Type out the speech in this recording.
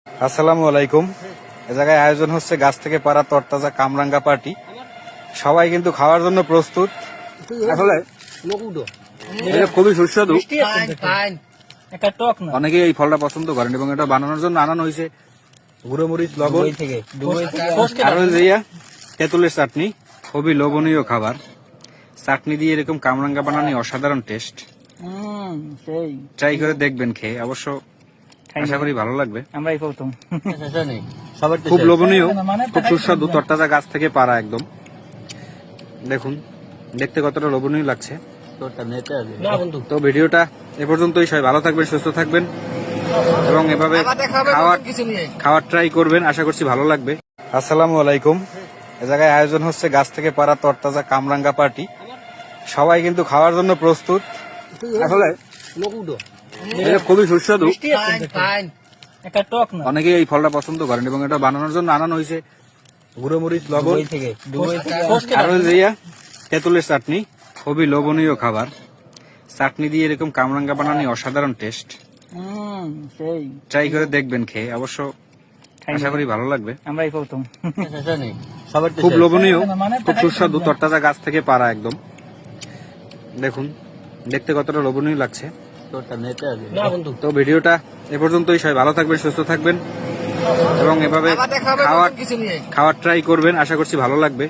আসসালামু আলাইকুম। এ জায়গায় আয়োজন হচ্ছে গাছ থেকে পাড়া তরতাজা কামরাঙ্গা পার্টি। সবাই কিন্তু খাওয়ার জন্য প্রস্তুত। আসলে এটা খুবই সুস্বাদু। অনেকে এই ফলটা পছন্দ করেন এবং এটা বানানোর জন্য আনানো হয়েছে গুঁড়ো মরিচ, লবণ আর হচ্ছে তেঁতুলের চাটনি। খুবই লোভনীয় খাবার। চাটনি দিয়ে এরকম কামরাঙ্গা বানানো অসাধারণ টেস্ট। ট্রাই করে দেখবেন, খেয়ে অবশ্য আশা করি ভালো লাগবে। আমরাই প্রথম খুব লোভনীয়, খুব সুস্বাদু, তরতাজা গাছ থেকে পাড়া একদম। দেখুন দেখতে কতটা লোভনীয় লাগছে। তো ভিডিওটা এ পর্যন্তই। সবাই ভালো থাকবেন, সুস্থ থাকবেন এবং এভাবে খাওয়ার ট্রাই করবেন। আশা করছি ভালো লাগবে। আসসালামু আলাইকুম। এ জায়গায় আয়োজন হচ্ছে গাছ থেকে পাড়া তরতাজা কামরাঙ্গা পার্টি। সবাই কিন্তু খাওয়ার জন্য প্রস্তুত। আসলে এটা খুবই সুস্বাদু। অনেকে এই ফলটা পছন্দ করেন এবং এটা বানানোর জন্য আনানো হয়েছে গুঁড়ো মরিচ, লবণ আর হচ্ছে তেঁতুলের চাটনি। খুবই লোভনীয় খাবার। চাটনি দিয়ে এরকম কামরাঙ্গা বানানো অসাধারণ টেস্ট। ট্রাই করে দেখবেন, খেয়ে অবশ্য আশা করি ভালো লাগবে। আমরাই প্রথম খুব লোভনীয়, খুব সুস্বাদু, তরতাজা গাছ থেকে পাড়া একদম। দেখুন দেখতে কতটা লোভনীয় লাগছে। তো ভিডিওটা এ পর্যন্তই। সবাই ভালো থাকবেন, সুস্থ থাকবেন এবং এভাবে খাওয়ার ট্রাই করবেন। আশা করছি ভালো লাগবে।